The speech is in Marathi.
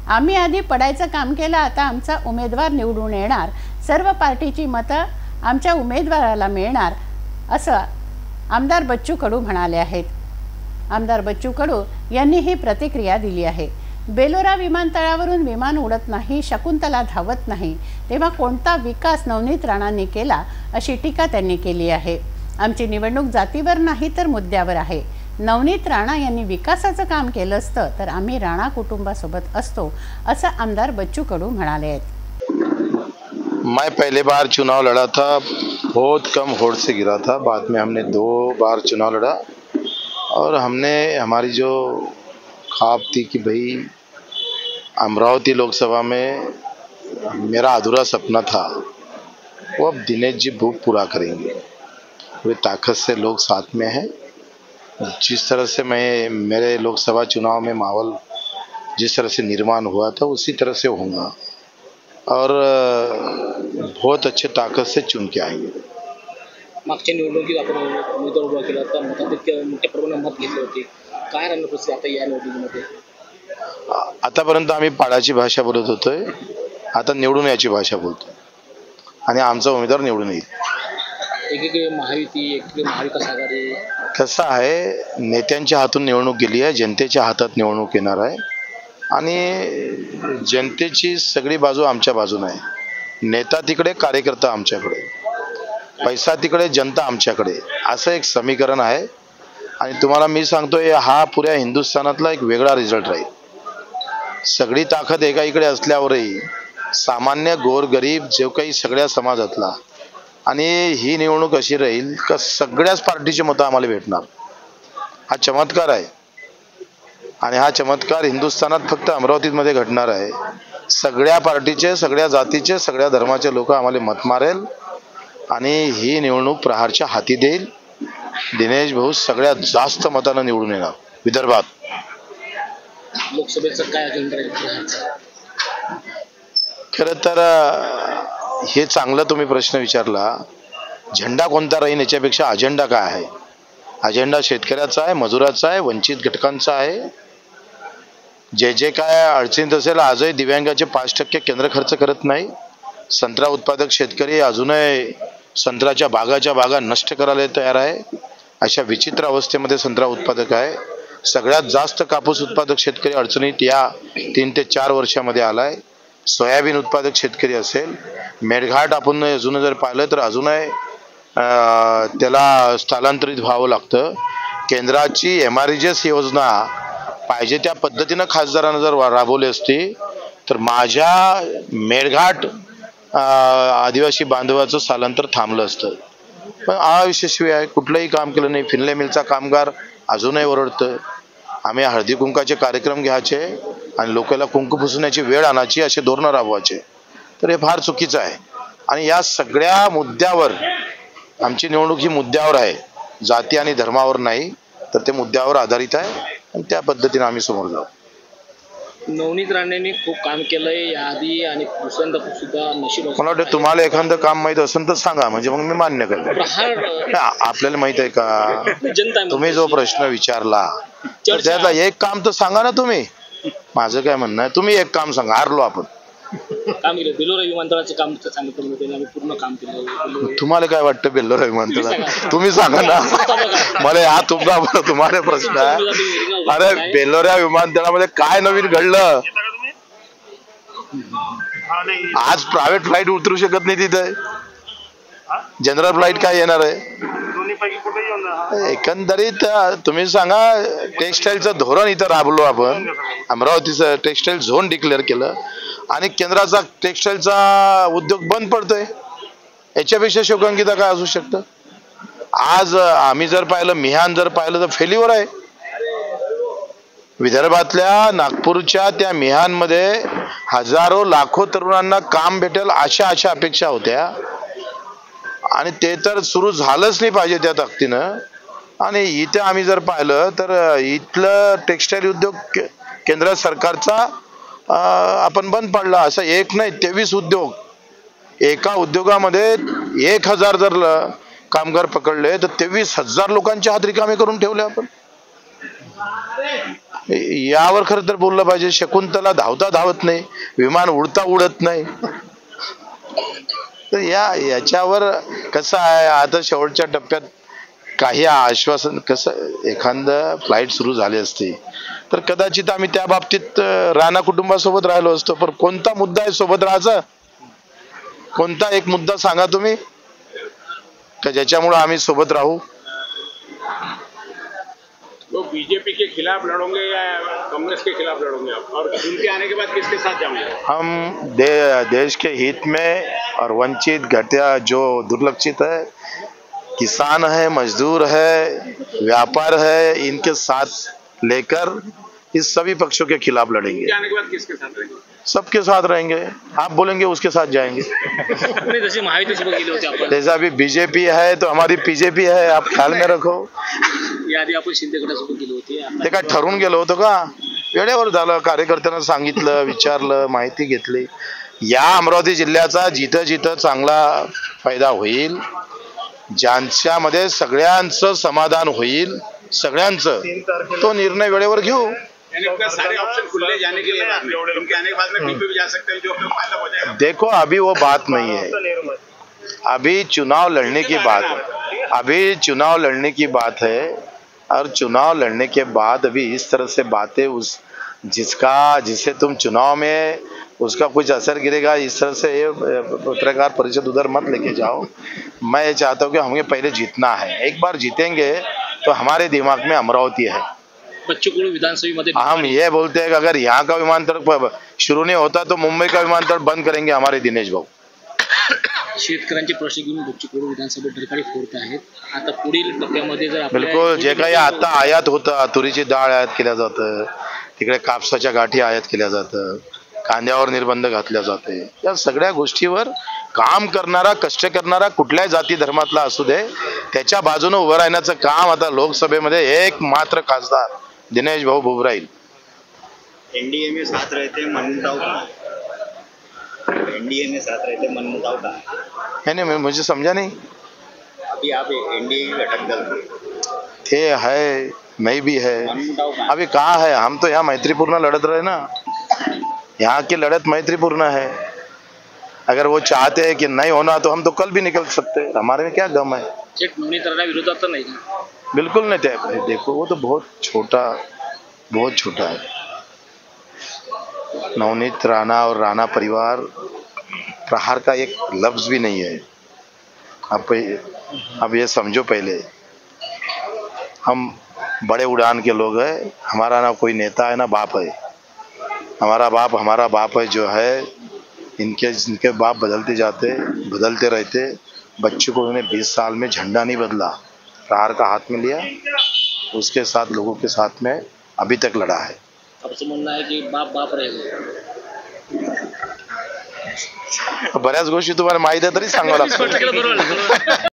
आम्ही आधी पडायचं काम केलं, आता आमचा उमेदवार निवडून येणार, सर्व पार्टीची मतं आमच्या उमेदवाराला मिळणार, असं आमदार बच्चू कडू म्हणाले आहेत. आमदार बच्चू कडू यांनी ही प्रतिक्रिया दिली आहे. बेलोरा विमानतळावरून विमान उडत नाही, शकुंतला धावत नाही, तेव्हा कोणता विकास नवनीत राणांनी केला, अशी टीका त्यांनी केली आहे. आमची निवडणूक जातीवर नाही तर मुद्द्यावर आहे. नवनीत राणा यांनी विकासाचं काम केलं असतं तर आम्ही राणा कुटुंबासोबत असतो, असं आमदार बच्चू कडू म्हणाले आहेत. मैं पहले बार चुनाव लड़ा था, बहुत कम वोट से गिरा था. बाद में हमने 2 बार चुनाव लड़ा और हमने हमारी जो ख्वाब थी कि भाई अमरावती लोकसभा में मेरा अधूरा सपना था, वो अब दिनेश जी पूरा करेंगे. पूरी ताकत से लोग साथ में हैं. जिस तरह से मैं मेरे लोकसभा चुनाव में माहौल जिस तरह से निर्माण हुआ था उसी तरह से होगा और बहुत अच्छे ताकत से चुन के आएंगे. मागच्या निवडणुकीत आपण उमेदवार उभा केला तर मताधिक्य मोठ्या प्रमाणात मत घेतले होते. काय राहिलं परिस्थिती आता या निवडणुकीमध्ये? आतापर्यंत आम्ही पाडाची भाषा बोलत होतोय, आता निवडून याची भाषा बोलतोय आणि आमचा उमेदवार निवडून येईल. एकीकडे महायुती, एकीकडे महाविकास आघाडी. कसं आहे, नेत्यांच्या हातून निवडणूक गेली आहे, जनतेच्या हातात निवडणूक येणार आहे आणि जनतेची सगळी बाजू आमच्या बाजूने आहे. नेता तिकडे, कार्यकर्ता आमच्याकडे, पैसा तिकडे, जनता आमच्याकडे, असं एक समीकरण आहे. आणि तुम्हाला मी सांगतोय, हा पुऱ्या हिंदुस्थानातला एक वेगळा रिझल्ट राहील. सगळी ताकद एका इकडे असल्यावरही सामान्य गोरगरीब जो काही सगळ्या समाजातला, आणि ही निवडणूक अशी राहील का सगळ्याच पार्टीचे मतं आम्हाला भेटणार. हा चमत्कार आहे आणि हा चमत्कार हिंदुस्थानात फक्त अमरावतीमध्ये घडणार आहे. सगळ्या पार्टीचे, सगळ्या जातीचे, सगळ्या धर्माचे लोक आम्हाला मत मारेल आणि ही निवडणूक प्रहारच्या हाती देईल. दिनेश भाऊ सगळ्यात जास्त मतानं निवडून येणार विदर्भात. लोकसभेचं काय अजेंडा आहे? खरं तर हे चांगलं तुम्ही प्रश्न विचारला. झेंडा कोणता राहील याच्यापेक्षा अजेंडा काय आहे. अजेंडा शेतकऱ्याचा आहे, मजुराचा आहे, वंचित घटकांचा आहे. जे काय अडचणीत असेल, आजही दिव्यांगाचे 5% केंद्र खर्च करत नाही. संत्रा उत्पादक शेतकरी अजूनही संत्र्याच्या बागा नष्ट करायला तयार आहे. अशा विचित्र अवस्थेमध्ये संत्रा उत्पादक आहे. सगळ्यात जास्त कापूस उत्पादक शेतकरी अडचणीत या 3 ते 4 वर्षामध्ये आलाय. सोयाबीन उत्पादक शेतकरी असेल, मेळघाट आपण अजून जर पाहिलं तर अजूनही त्याला स्थलांतरित व्हावं लागतं. केंद्राची MRGS योजना पाहिजे त्या पद्धतीनं खासदारांना जर राबवली असती तर माझ्या मेळघाट आदिवासी बांधवाचं स्थलांतर थांबलं असतं. पण अयशस्वी आहे, कुठलंही काम केलं नाही. फिनले मिलचा कामगार अजूनही ओरडतं. आम्ही हळदी कुंकाचे कार्यक्रम घ्यायचे आणि लोकांना कुंकू पुसण्याची वेळ आणायची, असे धोरणं राबवायचे, तर हे फार चुकीचं आहे. आणि या सगळ्या मुद्द्यावर आमची निवडणूक ही मुद्द्यावर आहे, जाती आणि धर्मावर नाही, तर ते मुद्द्यावर आधारित आहे आणि त्या पद्धतीने आम्ही समोर जाऊ. नवनीत राणेंनी खूप काम केलंय याआधी आणि दुसऱ्यांदा सुद्धा नशीब. मला वाटतं तुम्हाला एखादं काम माहित असेल तर सांगा, म्हणजे मग मी मान्य करेन. आपल्याला माहित आहे का? तुम्ही जो प्रश्न विचारला त्यातला एक काम तर सांगा ना तुम्ही. माझं काय म्हणणं आहे, तुम्ही एक काम सांगा. हारलो आपण. काम केलं बेलोरा विमानतळाचं काम सांगितलं होतं, आम्ही पूर्ण काम केलं. तुम्हाला काय वाटतं बेलोरा विमानतळ? तुम्ही सांगा ना मला. हा तुम्हाला प्रश्न आहे. अरे बेलोरा विमानतळामध्ये काय नवीन घडलं? आज प्रायव्हेट फ्लाईट उतरू शकत नाही तिथे. जनरल फ्लाईट काय येणार आहे? एकंदरीत तुम्ही सांगा. टेक्सटाईलचं धोरण इथं राबलो आपण. अमरावतीचं टेक्सटाईल झोन डिक्लेअर केलं आणि केंद्राचा टेक्सटाईलचा उद्योग बंद पडतोय. याच्यापेक्षा शोकांकिता काय असू शकतं? आज आम्ही जर पाहिलं, मिहान जर पाहिलं तर फेल्युअर आहे. विदर्भातल्या नागपूरच्या त्या मिहानमध्ये हजारो लाखो तरुणांना काम भेटेल अशा अपेक्षा होत्या आणि ते तर सुरू झालंच नाही पाहिजे त्या ताकदीनं. आणि इथे आम्ही जर पाहिलं तर इथलं टेक्सटाईल उद्योग केंद्र सरकारचा आपण बंद पडला. असं एक नाही 23 उद्योग. एका उद्योगामध्ये 1000 जर कामगार पकडले तर 23,000 लोकांचे हात रिकामे करून ठेवले आपण. यावर खरं तर बोललं पाहिजे. शकुंतला धावता धावत नाही, विमान उडता उडत नाही. तर याच्यावर कसं आहे, आता शेवटच्या टप्प्यात काही आश्वासन, कसं एखादं फ्लाईट सुरू झाली असती तर कदाचित आम्ही त्या बाबतीत राणा कुटुंबासोबत राहिलो असतो. पण कोणता मुद्दा आहे सोबत राहायचा? कोणता एक मुद्दा सांगा तुम्ही का ज्याच्यामुळे आम्ही सोबत राहू? तो बीजेपी के खिलाफ लड़ोगे या कांग्रेस के खिलाफ लड़ोगे आप, और उनके आने के बाद किसके साथ जाओगे? हम देश के हित में और वंचित घटिया जो दुर्लक्षित है, किसान है, मजदूर है, व्यापार है, इनके साथ लेकर इस सभी पक्षों के खिलाफ लड़ेंगे. उनके आने के बाद किसके साथ रहेंगे? सबके साथ रहेंगे. आप बोलेंगे उसके साथ जाएंगे. नाही, जसे महायुतीसोबत गेले होते आपण, जैसा अभी बीजेपी है तो हमारी बीजेपी है, आप ख्याल में रखो. याआधी आपण शिंदे गटासोबत गेले होते. ते काय ठरवून गेलो होतो का? वेळेवर झालं, कार्यकर्त्यांना सांगितलं, विचारलं, माहिती घेतली. या अमरावती जिल्ह्याचा जिथं जिथं चांगला फायदा होईल, ज्यांच्यामध्ये सगळ्यांचं समाधान होईल, सगळ्यांचं, तो निर्णय वेळेवर घेऊ. यानी उनका सारे ऑप्शन खुले जाने के लिए बाद में, उनके आने के बाद में कहीं पे भी जा सकते हैं, जो अपना फायदा हो जाएगा. देखो अभी वो बात नहीं है, अभी चुनाव लड़ने की बात है, अभी चुनाव लड़ने की बात है. और चुनाव लड़ने के बाद अभी इस तरह से बातें जिसे तुम चुनाव में उसका कुछ असर गिरेगा, इस तरह से ये पत्रकार परिषद उधर मत लेके जाओ. मैं ये चाहता हूँ कि हमें पहले जीतना है. एक बार जीतेंगे तो हमारे दिमाग में अमरावती है. बच्चू कडू विधानसभेमध्ये हम ये बोलते हैं कि अगर यहाँ का विमानतळ शुरू नहीं होता तो मुंबई का विमानतळ बंद करेंगे हमारे दिनेश भाऊ. शेतकऱ्यांचे प्रश्न घेऊन बच्चू कडू विधानसभेत ढरकाळी फोडत आहेत. आता पुढील टप्प्यामध्ये जर बिलकुल जे काही आता आयात होतं, तुरीची डाळ आयात केल्या जातं, तिकडे कापसाच्या गाठी आयात केल्या जातं, कांद्यावर निर्बंध घातल्या जाते, या सगळ्या गोष्टीवर काम करणारा, कष्ट करणारा कुठल्याही जाती धर्मातला असू दे, त्याच्या बाजूने उभं राहण्याचं काम आता लोकसभेमध्ये एक मात्र खासदार दिनेश भाऊ बुबराईल. एनडीए में साथ रहते मनमुटाव का, एनडीए में साथ रहते मनमुटाव का. नहीं, मुझे समझा नहीं. अभी आप एनडीए के घटक दल थे, है, नहीं भी है. मनमुटाव का. अभी कहाँ है? हम तो यहाँ मैत्रीपूर्ण लड़त रहे ना. यहाँ की लड़त मैत्रीपूर्ण है. अगर वो चाहते हैं कि नहीं होना तो हम तो कल भी निकल सकते हैं. हमारे में क्या गम है? थेट नवनीत राणा विरोधात तर नाही ना? बिल्कुल नहीं थे. देखो वो तो बहुत छोटा है. नवनीत राणा और राणा परिवार प्रहार का एक लफ्ज भी नहीं है. अब ये समझो, पहले हम बड़े उड़ान के लोग हैं. हमारा ना कोई नेता है ना बाप है. हमारा बाप है जो है. इनके बाप बदलते रहते. बच्चों को उन्होंने 20 साल में झंडा नहीं बदला, प्रहार का हाथ में लिया, उसके साथ लोगों के साथ में अभी तक लड़ा है. अब असं म्हणणं आहे की बाप रहेगा. बऱ्याच गोष्टी तुम्हाला माहिती आहे तरी सांगावं लागतं. स्पष्ट केलं बरोबर.